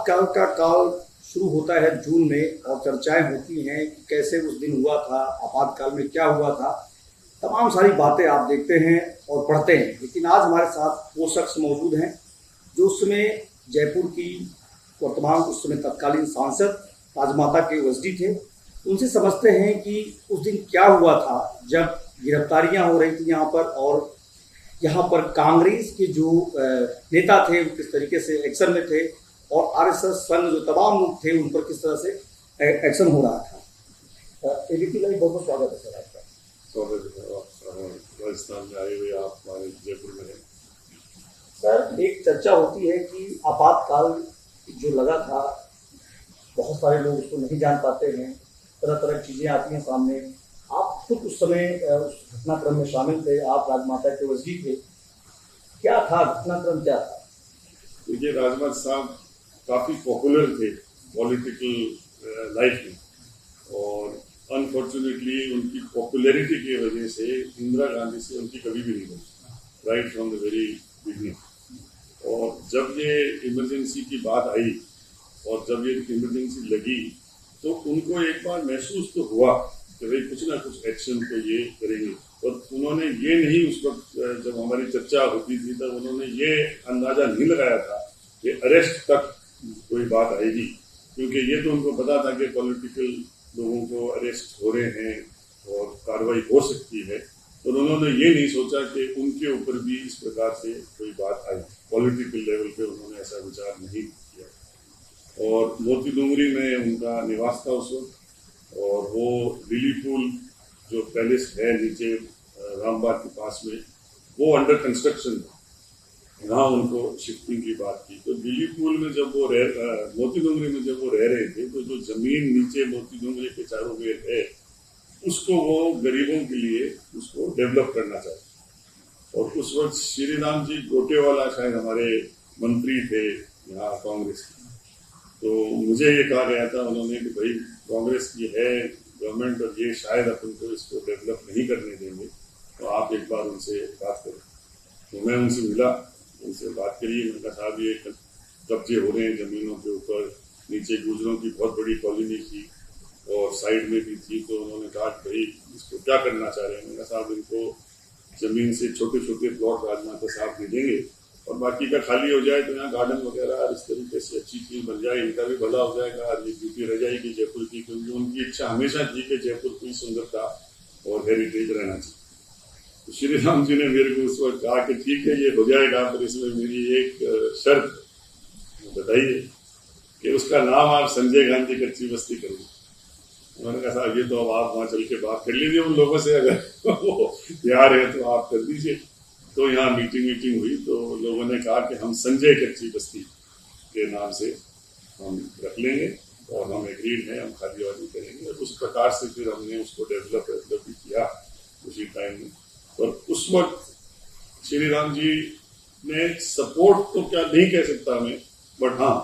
आपातकाल का काल शुरू होता है जून में और चर्चाएं होती हैं कि कैसे उस दिन हुआ था, आपातकाल में क्या हुआ था। तमाम सारी बातें आप देखते हैं और पढ़ते हैं, लेकिन आज हमारे साथ वो शख्स मौजूद हैं जो उस समय जयपुर की वर्तमान उस समय तत्कालीन सांसद राजमाता के वजदी थे। उनसे समझते हैं कि उस दिन क्या हुआ था जब गिरफ्तारियां हो रही थी यहाँ पर, और यहाँ पर कांग्रेस के जो नेता थे वो किस तरीके से एक्शन में थे, और आरएसएस संघ जो तमाम लोग थे उन पर किस तरह से एक्शन हो रहा था। एबीपी लाइव बहुत बहुत स्वागत है सर आपका। स्वागत है, आप राजस्थान में आए हुए, आप हमारे जयपुर में हैं। सर, एक चर्चा होती है कि आपातकाल जो लगा था, बहुत सारे लोग उसको नहीं जान पाते हैं, तरह तरह की चीज़ें आती हैं सामने। आप खुद उस समय उस घटनाक्रम में शामिल थे, आप राजमाता के वज़ीर थे। क्या था घटनाक्रम, क्या था? देखिए, राजमाता साहब काफ़ी पॉपुलर थे पॉलिटिकल लाइफ में, और अनफॉर्चुनेटली उनकी पॉपुलैरिटी की वजह से इंदिरा गांधी से उनकी कभी भी नहीं बनी, right from the very beginning. और जब ये इमरजेंसी की बात आई और जब ये इमरजेंसी लगी, तो उनको एक बार महसूस तो हुआ कि भाई कुछ ना कुछ एक्शन तो ये करेंगे। और उन्होंने ये नहीं, उस वक्त जब हमारी चर्चा होती थी तब उन्होंने ये अंदाजा नहीं लगाया था कि अरेस्ट तक कोई बात आएगी, क्योंकि ये तो उनको पता था कि पॉलिटिकल लोगों को अरेस्ट हो रहे हैं और कार्रवाई हो सकती है। और उन्होंने ये नहीं सोचा कि उनके ऊपर भी इस प्रकार से कोई बात आई। पॉलिटिकल लेवल पे उन्होंने ऐसा विचार नहीं किया। और मोती डूंगरी में उनका निवास था उस वक्त, और वो लिली पूल जो पैलेस है नीचे रामबाग के पास में, वो अंडर कंस्ट्रक्शन था। यहाँ उनको शिफ्टिंग की बात की। तो लिली पूल में जब वो मोती डूंगरी में जब वो रह रहे थे, तो जो जमीन नीचे मोती डूंगरी के चारों ओर है, उसको वो गरीबों के लिए उसको डेवलप करना चाहते। और उस वक्त श्री राम जी गोटेवाला शायद हमारे मंत्री थे यहाँ कांग्रेस के। तो मुझे ये कहा गया था उन्होंने कि भाई कांग्रेस की है गवर्नमेंट और ये शायद अपन को इसको डेवलप नहीं करने देंगे, तो आप एक बार उनसे बात करें। तो मैं उनसे मिला, उनसे बात करी। मैंने कहा साहब ये कब्जे हो रहे हैं जमीनों के ऊपर, नीचे गुजरों की बहुत बड़ी कॉलोनी थी और साइड में भी थी। तो उन्होंने कहा भाई इसको क्या करना चाह रहे हैं। मैंने कहा साहब इनको जमीन से छोटे छोटे प्लॉट राजमाता साहब दे देंगे और बाकी का खाली हो जाए तो यहाँ गार्डन वगैरह इस तरीके से अच्छी चीज बन जाए, इनका भी भला हो जाएगा और ये ब्यूटी रह जाएगी जयपुर की, क्योंकि उनकी इच्छा हमेशा थी कि जयपुर की सुंदरता और हेरिटेज रहना चाहिए। तो श्री राम जी ने मेरे को उस वक्त कहा कि ठीक है ये हो जाएगा, पर इसमें मेरी एक शर्त बताइए कि उसका नाम आप संजय गांधी कच्ची बस्ती करेंगे। उन्होंने कहा साहब ये तो अब आप वहां चल के बात कर लीजिए उन लोगों से, अगर वो तैयार है तो आप कर दीजिए। तो यहाँ मीटिंग हुई, तो लोगों ने कहा कि हम संजय कच्ची बस्ती के नाम से हम रख लेंगे और हम एग्रीड हैं, हम खाली वाली करेंगे। और उस प्रकार से फिर हमने उसको डेवलप भी किया उसी टाइम में। और उस वक्त श्री राम जी ने सपोर्ट तो क्या नहीं कह सकता मैं, बट हाँ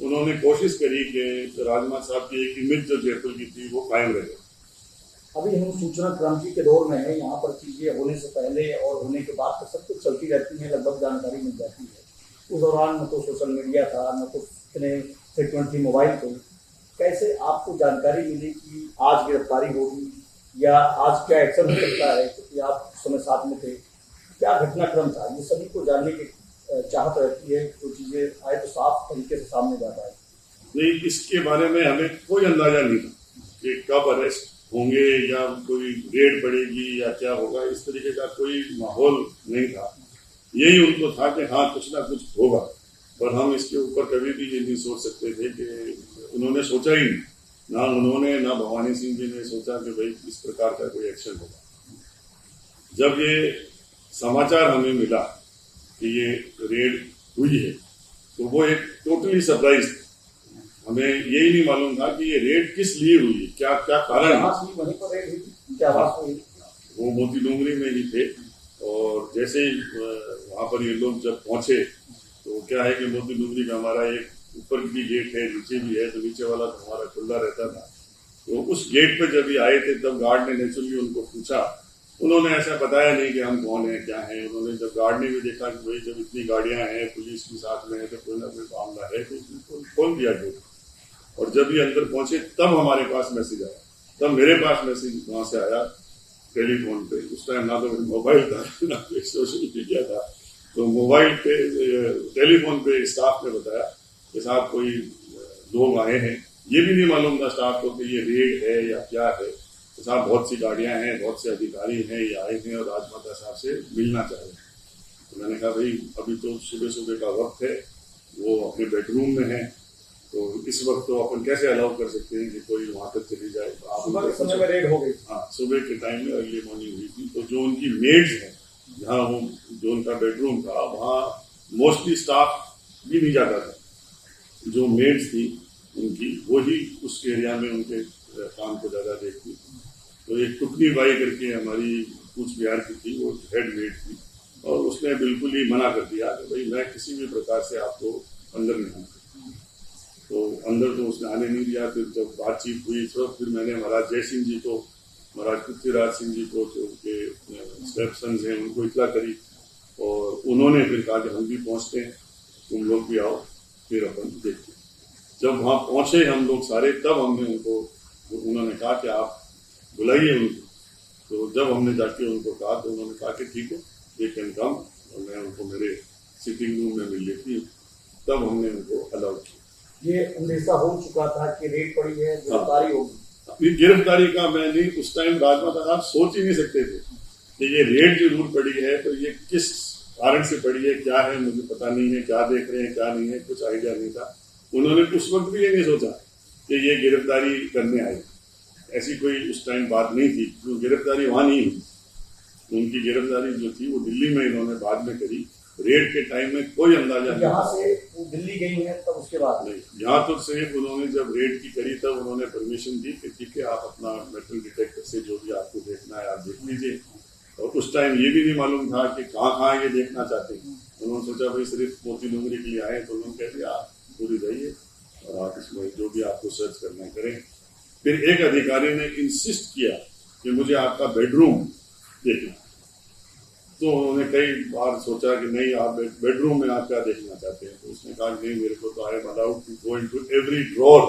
उन्होंने कोशिश करी कि राजमाता साहब की एक इमेज जो जयपुर की थी वो कायम रहे। अभी हम सूचना क्रांति के दौर में है, यहाँ पर चीजें होने से पहले और होने के बाद तो सब कुछ चलती रहती है, लगभग जानकारी मिल जाती है। उस दौरान न तो सोशल मीडिया था, न तो इतने फ्रिक्वेंटली मोबाइल थे। कैसे आपको जानकारी मिली कि आज गिरफ्तारी होगी या आज क्या एक्शन हो सकता है, क्योंकि आप समय साथ में थे? क्या घटनाक्रम था, ये सभी को जानने की चाहत रहती है। तो चीजें आए तो साफ तरीके से सामने जा पाए। नहीं, इसके बारे में हमें कोई अंदाजा नहीं था कि कब अरेस्ट होंगे या कोई रेड पड़ेगी या क्या होगा, इस तरीके का कोई माहौल नहीं था। यही उनको था कि हाँ कुछ ना कुछ होगा, पर हम इसके ऊपर कभी भी ये नहीं सोच सकते थे कि उन्होंने सोचा ही नहीं, ना उन्होंने ना भवानी सिंह जी ने सोचा कि भाई इस प्रकार का कोई एक्शन होगा। जब ये समाचार हमें मिला कि ये रेड हुई है, तो वो एक टोटली सरप्राइज था। हमें यही नहीं मालूम था कि ये रेड किस लिए हुई है, क्या क्या कारण है। वो मोती डूंगरी में ही थे, और जैसे ही वहां पर ये लोग जब पहुंचे तो क्या है कि मोती डूंगरी में हमारा एक ऊपर भी गेट है, नीचे भी है, तो नीचे वाला तो हमारा खुला रहता था। तो उस गेट पे जब ये आए थे तब गार्ड ने नेचुरली उनको पूछा उन्होंने ऐसा बताया नहीं कि हम कौन हैं क्या हैं। उन्होंने जब गार्ड ने भी देखा कि भाई जब इतनी गाड़ियां हैं पुलिस के साथ में है तो कोई ना कोई मामला है, तो उसने खोल दिया गेट। और जब ये अंदर पहुंचे तब हमारे पास मैसेज आया, तब मेरे पास मैसेज वहां से आया टेलीफोन पे। उस टाइम ना तो मोबाइल था ना कोई सोशल मीडिया था, तो मोबाइल पे टेलीफोन पे स्टाफ ने बताया कि साहब कोई लोग आए हैं। ये भी नहीं मालूम था स्टाफ को कि ये रेड है या क्या है। तो साहब बहुत सी गाड़ियां हैं, बहुत से अधिकारी हैं, ये आए हैं और राजमाता साहब से मिलना चाह रहे हैं। तो मैंने कहा भाई अभी तो सुबह सुबह का वक्त है, वो अपने बेडरूम में है, तो इस वक्त तो अपन कैसे अलाउ कर सकते हैं कि कोई वहां तक चली जाए। तो आप सुबह के समय में रेड हो गई। हाँ, सुबह के टाइम में अर्ली मॉर्निंग हुई थी। तो जो उनकी मेड्स हैं, जहाँ वो जो उनका बेडरूम था वहाँ मोस्टली स्टाफ भी नहीं जाता था। जो मेड्स थी उनकी वही उस एरिया में उनके काम को ज्यादा देखती। तो एक टुकनी बाई करके हमारी कूच बिहार की थी, वो हेड मेड थी, और उसने बिल्कुल ही मना कर दिया कि भाई मैं किसी भी प्रकार से आपको अंदर नहीं आऊंगा। तो अंदर तो उसने आने नहीं दिया। फिर जब बातचीत हुई तो फिर मैंने महाराज जय सिंह जी को, महाराज पृथ्वीराज सिंह जी को, जो उनके स्टेपसन्स हैं, उनको इतला करी और उन्होंने फिर कहा कि हम भी पहुंचते हैं, तुम लोग भी आओ, फिर अपन देखते हैं। जब वहां पहुंचे हम लोग सारे, तब हमने उनको, उन्होंने कहा कि आप बुलाइए उनको। तो जब हमने जाके उनको कहा तो उन्होंने कहा कि ठीक है, दे कैन कम, और मैं उनको मेरे सिटिंग रूम में मिल लेती हूँ। तब हमने उनको अलाउ किया। ये अंदेशा हो चुका था कि रेड पड़ी है, गिरफ्तारी होगी। ये गिरफ्तारी का मैंने उस टाइम राजमाता साहब सोच ही नहीं सकते थे कि ये रेड जरूर पड़ी है, तो ये किस कारण से पड़ी है, क्या है, मुझे पता नहीं है, क्या देख रहे हैं क्या नहीं है, कुछ आइडिया नहीं था। उन्होंने उस वक्त भी ये नहीं सोचा कि ये गिरफ्तारी करने आए। ऐसी कोई उस टाइम बात नहीं थी, जो गिरफ्तारी वहां नहीं हुई। उनकी गिरफ्तारी जो थी वो दिल्ली में इन्होंने बाद में करी। रेड के टाइम में कोई अंदाजा नहीं। यहाँ से वो दिल्ली गई है तब उसके बाद नहीं, यहाँ तो सिर्फ उन्होंने जब रेड की करी तब उन्होंने परमिशन दी कि ठीक है आप अपना मेटल डिटेक्टर से जो भी आपको देखना है आप देख लीजिए। और उस टाइम ये भी नहीं मालूम था कि कहाँ ये देखना चाहते हैं। उन्होंने सोचा भाई सिर्फ मोती डूंगरी के लिए आए, तो उन्होंने कह दिया आप पूरी जाइए और आप इसमें जो भी आपको सर्च करना है करें। फिर एक अधिकारी ने इंसिस्ट किया कि मुझे आपका बेडरूम देखना। तो उन्होंने कई बार सोचा कि नहीं आप बेडरूम में आप क्या देखना चाहते हैं। तो उसने कहा नहीं, मेरे को तो I am allowed to go into every drawer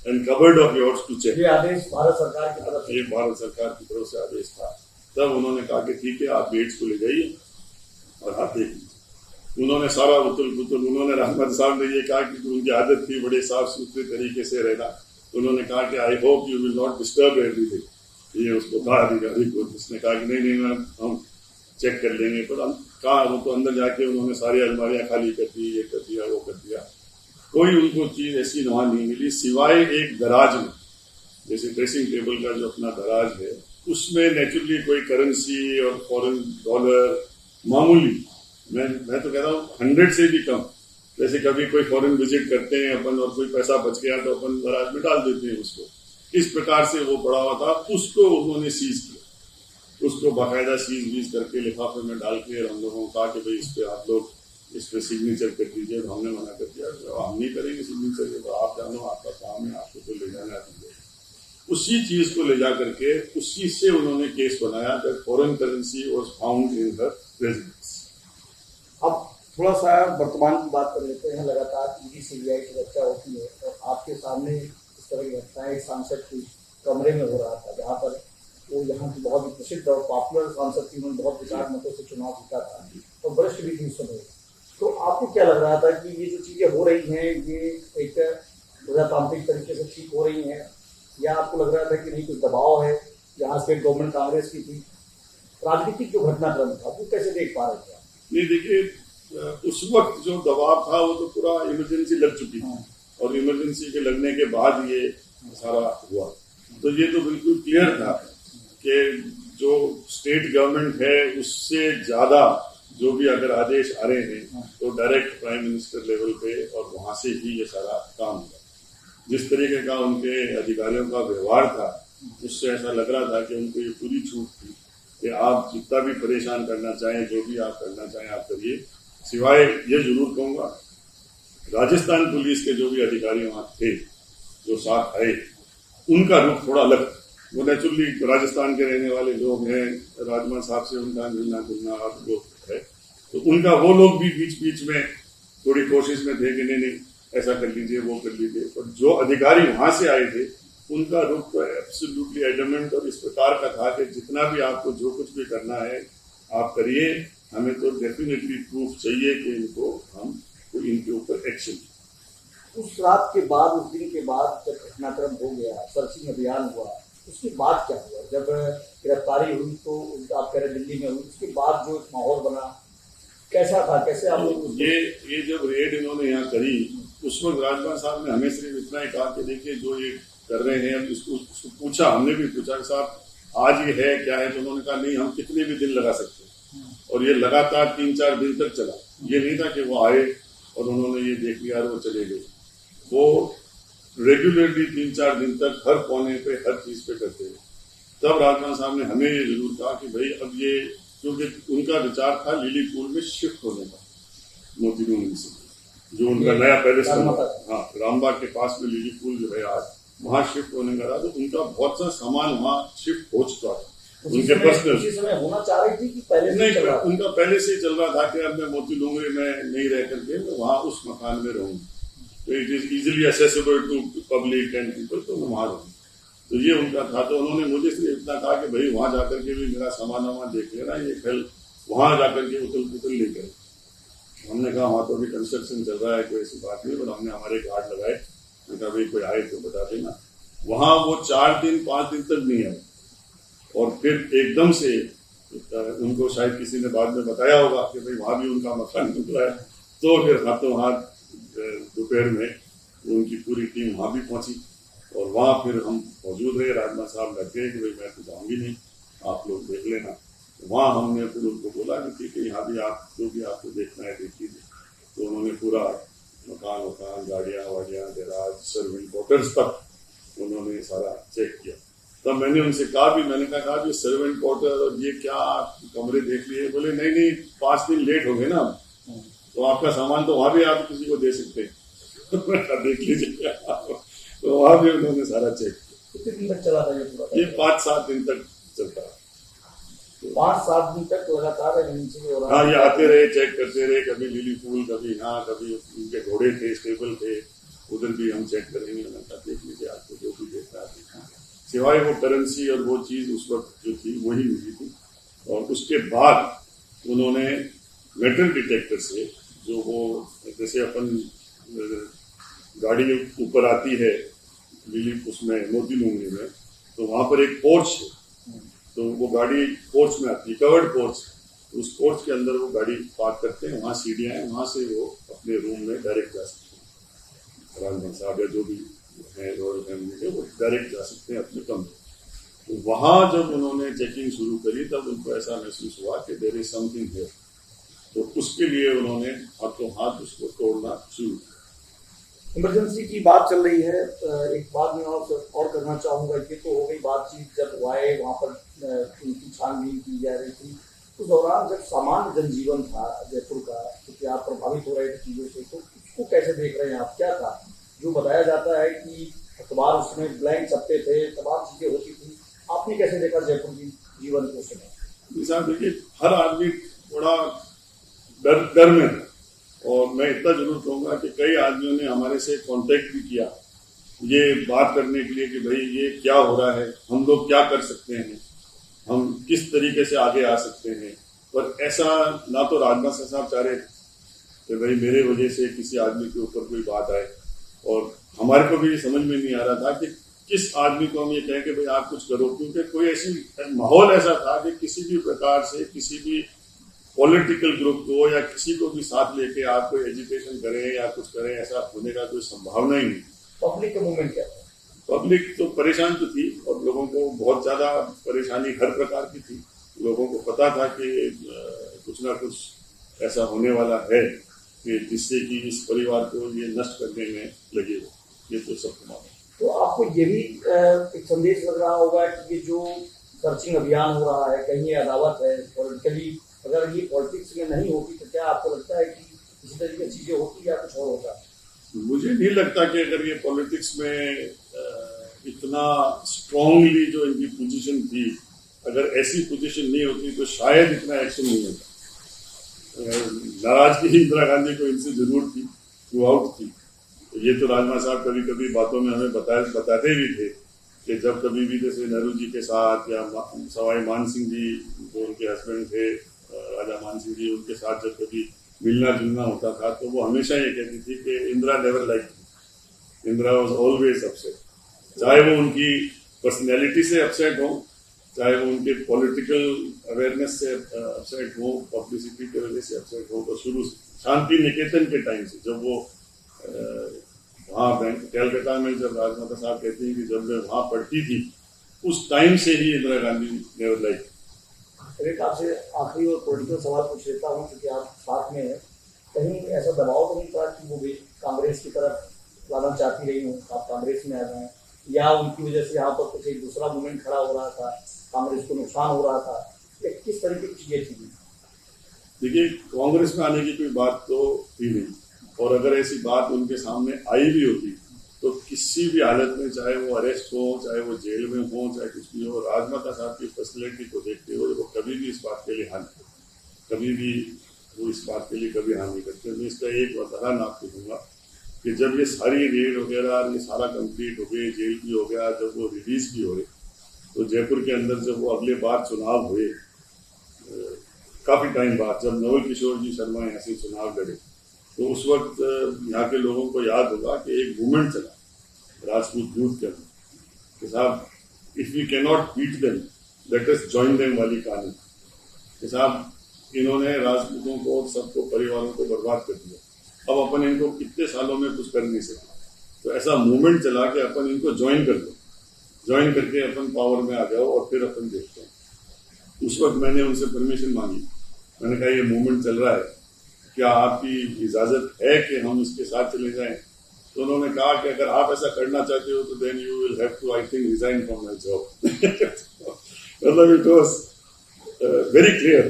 and cupboard of yours to check. ये आदेश भारत सरकार की तरफ से, ये भारत सरकार की तरफ से आदेश था। तब उन्होंने कहा कि ठीक है आप बेड्स को ले जाइए और आप देख लीजिए। उन्होंने सारा उतल पुतल, उन्होंने रहमत साहब ने ये कहा कि उनकी आदत थी बड़े साफ सुथरे तरीके से रहना। उन्होंने कहा कि I hope you will not disturb everything. ये उसको कहा अधिकारी को, जिसने कहा कि नहीं मैम हम चेक कर लेंगे। पर कहा वो तो अंदर जाके उन्होंने सारी अलमारियां खाली कर दी, ये कर दिया वो कर दिया। कोई उनको चीज ऐसी वहां नहीं मिली सिवाय एक दराज में, जैसे ड्रेसिंग टेबल का जो अपना दराज है उसमें नेचुरली कोई करेंसी और फॉरेन डॉलर मामूली, मैं तो कह रहा हूँ 100 से भी कम। जैसे कभी कोई फॉरेन विजिट करते हैं अपन और कोई पैसा बच गया तो अपन दराज में डाल देते हैं उसको, इस प्रकार से वो पड़ा हुआ था। उसको उन्होंने सीज किया, उसको बाकायदा सीज वीज करके लिफाफे में डाल के हम लोगों को कहा कि भाई इस पे आप लोग इस पे सिग्नेचर कर दीजिए। तो हमने मना कर दिया, हम नहीं करेंगे सिग्नेचर, ये तो आप जानो आपका काम है, आपको तो ले जाना है। उसी चीज को ले जा करके उसी से उन्होंने केस बनाया that foreign currency was found in her residence. अब थोड़ा सा वर्तमान की बात कर लेते हैं। लगातार ईडी सीबीआई की चर्चा होती है और आपके सामने इस तरह की घटनाएं एक सांसद की कमरे में हो रहा था, जहाँ पर वो यहाँ की बहुत ही प्रसिद्ध और पॉपुलर सांसद थी, उन्होंने बहुत विचार मतों से चुनाव जीता था और वरिष्ठ भी थी उस समय। तो आपको क्या लग रहा था कि ये जो चीजें हो रही हैं ये एक प्रजातांत्रिक तरीके से ठीक हो रही हैं, या आपको लग रहा था कि नहीं कुछ दबाव है? यहाँ स्टेट गवर्नमेंट कांग्रेस की थी, राजनीतिक जो घटनाक्रम था वो कैसे देख पा रहे थे? नहीं देखिए, उस वक्त जो दबाव था वो तो पूरा इमरजेंसी लग चुकी थी और इमरजेंसी के लगने के बाद ये सारा हुआ। तो ये तो बिल्कुल क्लियर था कि जो स्टेट गवर्नमेंट है उससे ज्यादा जो भी अगर आदेश आ रहे हैं तो डायरेक्ट प्राइम मिनिस्टर लेवल पे और वहां से ही ये सारा काम हुआ। जिस तरीके का उनके अधिकारियों का व्यवहार था उससे ऐसा लग रहा था कि उनको ये पूरी छूट थी कि आप जितना भी परेशान करना चाहें, जो भी आप करना चाहें आप करिए। सिवाय ये जरूर कहूंगा, राजस्थान पुलिस के जो भी अधिकारी वहां थे जो साथ आए, उनका रुख थोड़ा अलग था। वो नेचुरली राजस्थान के रहने वाले लोग हैं, राजमा साहब से उनका मिलना जुलना आपको है, तो उनका वो लोग भी बीच बीच में थोड़ी कोशिश में थे कि नहीं ऐसा कर लीजिए वो कर लीजिए। और जो अधिकारी वहां से आए थे उनका रुख तो एब्सोल्युटली एडमेंट और इस प्रकार का था कि जितना भी आपको जो कुछ भी करना है आप करिए, हमें तो डेफिनेटली प्रूफ चाहिए कि इनको हम इनके ऊपर एक्शन। उस रात के बाद, उस दिन के बाद जब घटनाक्रम हो गया, सर्चिंग अभियान हुआ, उसके बाद क्या हुआ? जब गिरफ्तारी हुई तो आप कह रहे दिल्ली में हुई, उसके बाद जो माहौल बना कैसा था, कैसे आप लोग? ये जब रेड इन्होंने यहाँ करी उस वक्त राजभर साहब ने हमें सिर्फ इतना ही कहा कि देखिए जो ये कर रहे हैं, अब उसको पूछा, हमने भी पूछा कि साहब आज ये है क्या है, तो उन्होंने कहा नहीं हम कितने भी दिन लगा सकते हैं। और ये लगातार 3-4 दिन तक चला। ये नहीं था कि वो आए और उन्होंने ये देख लिया और वो चले गए। वो रेगुलरली 3-4 दिन तक हर कोने पे हर चीज पे करते हैं। तब राजभर साहब ने हमें ये जरूर कहा कि भाई अब ये, क्योंकि उनका विचार था लिली पूल में शिफ्ट होने का, मोतीनूर से जो उनका नया पैलेस हाँ रामबाग के पास में लिली पूल जो है आज वहां शिफ्ट होने का था, तो उनका बहुत सा सामान वहां शिफ्ट हो चुका था। उनके पर्सनल होना चाह रही थी कि पहले नहीं, उनका पहले से ही चल रहा था कि अब मैं मोती लूंगरी में नहीं रह करके मैं वहां उस मकान में रहूंगी, तो it is easily accessible to public and people, तो मैं वहां रहूंगी। तो ये उनका था। तो उन्होंने मुझे सिर्फ इतना कहा कि भाई वहां जाकर के भी मेरा सामान वामान देख लेना, ये कल वहां जाकर के उतल पुतल नहीं करे। हमने कहा वहां तो अभी कंस्ट्रक्शन चल रहा है, कोई ऐसी बात नहीं, और हमने हमारे गार्ड लगाए, कहा भाई कोई आए तो बता देना। वहां वो 4-5 दिन तक नहीं आए और फिर एकदम से उनको शायद किसी ने बाद में बताया होगा कि भाई वहां भी उनका मकान निकला है, तो फिर हाथों हाथ दोपहर में उनकी पूरी टीम वहां भी पहुंची और वहां फिर हम मौजूद रहे। राजमा साहब लगे कि भाई मैं तो जाऊंगी नहीं, आप लोग देख लेना। वहां हमने फिर उनको बोला कि ठीक है यहाँ भी आप जो भी आपको देखना है देख लीजिए। तो उन्होंने पूरा मकान गाड़ियां वाड़ियां गैराज सर्विंग क्वार्टर्स तक उन्होंने सारा चेक किया। तब मैंने उनसे कहा भी, मैंने कहा ये सर्वेंट क्वार्टर और ये क्या कमरे देख लिए? बोले नहीं 5 दिन लेट हो गए ना, तो आपका सामान तो वहां भी आप किसी को दे सकते हैं देख लीजिए। तो वहां भी उन्होंने सारा चेक किया। कितने दिन तक चला था ये पूरा? ये 5-7 दिन तक चलता है। 5-7 दिन तक लगातार हाँ ये आते रहे, चेक करते रहे, कभी लिली फूल, कभी यहाँ, कभी उनके घोड़े थे, स्टेबल थे, उधर भी हम चेक करेंगे। देख लीजिए आपको जो भी देखना है, सिवाय वो करेंसी और वो चीज उस वक्त जो थी वही मिली थी। और उसके बाद उन्होंने मेटल डिटेक्टर से, जो वो जैसे अपन गाड़ी ऊपर आती है लिली उसमें मोती लूंगरी में, तो वहां पर एक पोर्च है, तो वो गाड़ी पोर्च में आती है, कवर्ड पोर्च, उस पोर्च के अंदर वो गाड़ी पार्क करते हैं, वहां सीढ़ियां हैं, वहां से वो अपने रूम में डायरेक्ट जा सकते हैं। राजभर साहब या जो भी है रॉयल फैमिली के, वो डायरेक्ट जा सकते हैं अपने कमरे। तो वहां जब उन्होंने चेकिंग शुरू करी तब उनको ऐसा महसूस हुआ कि देयर इज समथिंग हियर, तो उसके लिए उन्होंने हाथों हाथ उसको तोड़ना शुरू किया। इमरजेंसी की बात चल रही है, एक बात मैं और करना चाहूंगा। ये तो हो गई बातचीत, जब वो आए वहाँ पर उनकी छानबीन की जा रही थी, उस दौरान जब सामान्य जनजीवन था जयपुर का, क्योंकि आप प्रभावित हो रहे थे चीजों से, तो उसको कैसे देख रहे हैं आप? क्या था जो बताया जाता है कि अखबार उसमें ब्लैंक छपते थे, तमाम चीजें होती थी, आपने कैसे देखा जयपुर की जीवन को? देखिए हर आदमी थोड़ा डर में है, और मैं इतना जरूर कहूंगा कि कई आदमियों ने हमारे से कांटेक्ट भी किया ये बात करने के लिए कि भाई ये क्या हो रहा है, हम लोग क्या कर सकते हैं, हम किस तरीके से आगे आ सकते हैं। पर ऐसा ना तो राजभर साहब चाह रहे कि भाई मेरे वजह से किसी आदमी के ऊपर कोई बात आए, और हमारे को भी समझ में नहीं आ रहा था कि किस आदमी को हम ये कहें कि भाई आप कुछ करो, क्योंकि कोई ऐसी माहौल ऐसा था कि किसी भी प्रकार से किसी भी पॉलिटिकल ग्रुप को या किसी को भी साथ लेके आप कोई एजुकेशन करें या कुछ करें, ऐसा होने का कोई संभावना ही नहीं। पब्लिक का मूवमेंट क्या था? पब्लिक तो परेशान तो थी, और लोगों को बहुत ज्यादा परेशानी हर प्रकार की थी। लोगों को पता था कि कुछ ना कुछ ऐसा होने वाला है कि जिससे कि इस परिवार को ये नष्ट करने में लगे हो, ये तो सबको मालूम। तो आपको ये भी एक संदेश लग रहा होगा कि ये जो सर्चिंग अभियान हो रहा है, कहीं ये अदावत है पॉलिटिकली, अगर ये पॉलिटिक्स में नहीं होती तो क्या आपको लगता है कि इसी तरीके की चीजें होती या कुछ और होता? मुझे नहीं लगता कि अगर ये पॉलिटिक्स में इतना स्ट्रांगली जो इनकी पोजीशन थी, अगर ऐसी पोजीशन नहीं होती तो शायद इतना एक्शन नहीं होता। नाराजगी इंदिरा गांधी को इनसे जरूर थी, थ्रू आउट थी। ये तो राजमा साहब कभी कभी बातों में हमें बताते भी थे कि जब कभी भी जैसे नेहरू जी के साथ या सवाई मान सिंह जी जो उनके हस्बैंड थे, राजा मान सिंह जी, उनके साथ जब कभी मिलना जुलना होता था तो वो हमेशा ये कहती थी कि Indira never like, Indira was always upset. चाहे वो उनकी पर्सनैलिटी से अपसेट हो, चाहे वो उनके पॉलिटिकल अवेयरनेस से अपसेट हो, पब्लिसिटी की वजह से अपसेट हो, तो शुरू से शांति निकेतन के टाइम से जब वो वहाँ कैलकाटा में जब राजमाता साहब कहती हैं कि जब मैं वहाँ पढ़ती थी उस टाइम से ही इंदिरा गांधी नेवर लाइक। एक आपसे आखिरी और पॉलिटिकल सवाल पूछ लेता हूँ क्योंकि आप साथ में हैं, कहीं ऐसा दबाव तो नहीं पड़ा कि वो भी कांग्रेस की तरफ लाना चाहती रही हूँ, आप कांग्रेस में आ गए, या उनकी वजह से यहाँ पर कुछ एक दूसरा मूवमेंट खड़ा हो रहा था, कांग्रेस को नुकसान हो रहा था, किस तरीके की चीजें थी? देखिए, कांग्रेस में आने की कोई बात तो थी नहीं, और अगर ऐसी बात उनके सामने आई भी होती तो किसी भी हालत में, चाहे वो अरेस्ट हो, चाहे वो जेल में हो, चाहे कुछ भी हो, राजमाता साहब की पर्सनैलिटी को देखते हुए वो कभी भी इस बात के लिए कभी भी वो इस बात के लिए कभी हानि नहीं करते। मैं इसका एक उदाहरण आपको दूंगा कि जब ये सारी रेड वगैरह ये सारा कंप्लीट हो गए, जेल भी हो गया, जब वो रिलीज भी हुए, तो जयपुर के अंदर जब वो अगले बार चुनाव हुए, काफी टाइम बाद, जब नवल किशोर जी शर्मा यहाँ से चुनाव लड़े, तो उस वक्त यहाँ के लोगों को याद होगा कि एक मूवमेंट चला राजपूत यूथ के अंदर कि साहब, if we cannot beat them let us join them वाली कहानी कि साहब, इन्होंने राजपूतों को, सबको, परिवारों को बर्बाद कर दिया, अब अपन इनको कितने सालों में कुछ कर नहीं सके, तो ऐसा मूवमेंट चला कि अपन इनको ज्वाइन कर दो, ज्वाइन करके अपन पावर में आ जाओ और फिर अपन देखते हैं। उस वक्त मैंने उनसे परमिशन मांगी, मैंने कहा ये मूवमेंट चल रहा है, क्या आपकी इजाजत है कि हम इसके साथ चले जाएं? तो उन्होंने कहा कि अगर आप ऐसा करना चाहते हो तो then you will have to, I think, resign from my job. मतलब इट वाज वेरी क्लियर,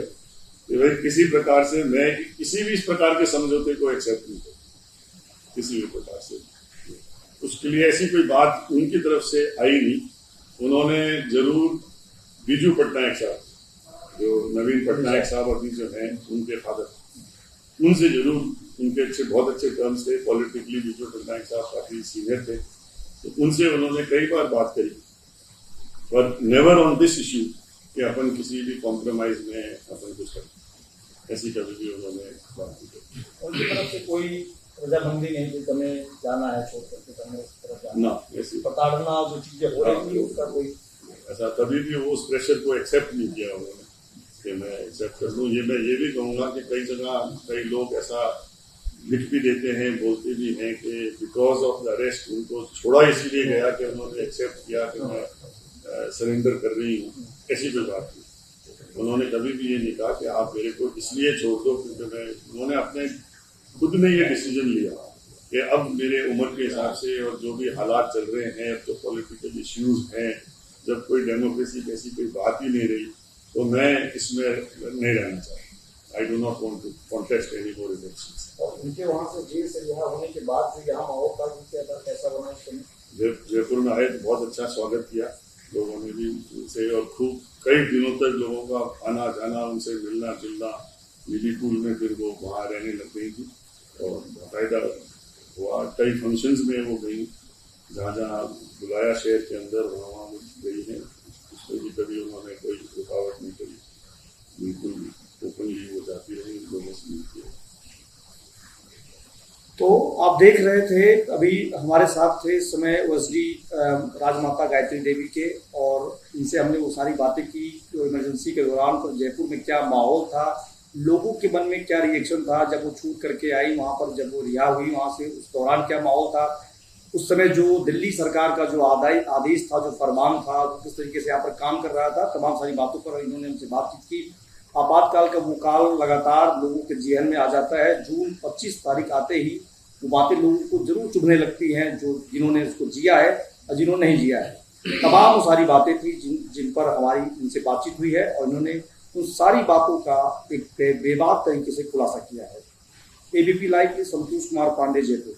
किसी प्रकार से मैं किसी भी इस प्रकार के समझौते को एक्सेप्ट नहीं करता, किसी भी प्रकार से। उसके लिए ऐसी कोई बात उनकी तरफ से आई नहीं। उन्होंने जरूर बीजू पटनायक साहब, जो नवीन पटनायक साहब अभी जो हैं, उनके फादर, उनसे जरूर उनके बहुत अच्छे टर्म्स थे पॉलिटिकली। बीजू पटनायक साहब काफी सीनियर थे, तो उनसे उन्होंने कई बार बात करी, पर नेवर ऑन दिस इश्यू कि अपन किसी भी कॉम्प्रोमाइज में अपन कुछ करें, ऐसी कभी भी उन्होंने बात नहीं करी। उनकी तरफ से कोई रजामंदी नहीं कि तुम्हें जाना है छोड़ करके, तुम्हें इस तरफ जाना ना, ऐसी प्रताड़ना जो चीजें हो रही थी उसका कोई ऐसा कभी भी वो उस प्रेशर को एक्सेप्ट नहीं किया उन्होंने कि मैं एक्सेप्ट कर लूँ। मैं ये भी कहूँगा कि कई जगह कई लोग ऐसा लिख भी देते हैं, बोलते भी हैं कि बिकॉज ऑफ द अरेस्ट उनको छोड़ा इसलिए गया कि उन्होंने एक्सेप्ट किया कि मैं सरेंडर कर रही हूँ। ऐसी कोई बात नहीं, उन्होंने कभी भी ये नहीं कहा कि आप मेरे को इसलिए छोड़ दो क्योंकि उन्होंने अपने खुद ने ये डिसीजन लिया कि अब मेरे उम्र के हिसाब से और जो भी हालात चल रहे हैं, जो पॉलिटिकल इश्यूज हैं, जब कोई डेमोक्रेसी की ऐसी कोई बात ही नहीं रही, तो मैं इसमें नहीं रहना चाहता। I do not want to contest any more elections. और उनके वहाँ से जेल से रिहा होने के बाद जो यहाँ माहौल था कैसा बना इस समय? जयपुर में आए तो बहुत अच्छा स्वागत किया लोगों ने भी उनसे, और खूब कई दिनों तक लोगों का आना जाना, उनसे मिलना जुलना, मिली पूल में फिर वो वहाँ रहने लग गई थी और बाकायदा हुआ। कई फंक्शंस में वो गई, जहाँ जहाँ बुलाया शहर के अंदर वहाँ गई हैं, उसमें भी कभी उन्होंने कोई रुकावट नहीं करी, बिल्कुल ओपनली वो जाती रही, लोगों से मिलती है। तो आप देख रहे थे, अभी हमारे साथ थे इस समय ओएसडी राजमाता गायत्री देवी के, और इनसे हमने वो सारी बातें की जो इमरजेंसी के दौरान पर जयपुर में क्या माहौल था, लोगों के मन में क्या रिएक्शन था जब वो छूट करके आई वहाँ पर, जब वो रिहा हुई वहाँ से, उस दौरान क्या माहौल था, उस समय जो दिल्ली सरकार का जो आदेश था, जो फरमान था, किस तरीके से यहाँ पर काम कर रहा था, तमाम सारी बातों पर इन्होंने हमसे बातचीत की। आपातकाल का वो काल लगातार लोगों के जेहन में आ जाता है। जून 25 तारीख आते ही वो बातें लोगों को जरूर चुभने लगती हैं, जो जिन्होंने उसको जिया है और जिन्होंने नहीं जिया है। तमाम वो सारी बातें थी जिन पर हमारी इनसे बातचीत हुई है, और इन्होंने उन सारी बातों का एक बेबाक तरीके से खुलासा किया है। एबीपी लाइव के संतोष कुमार पांडे, जयपुर।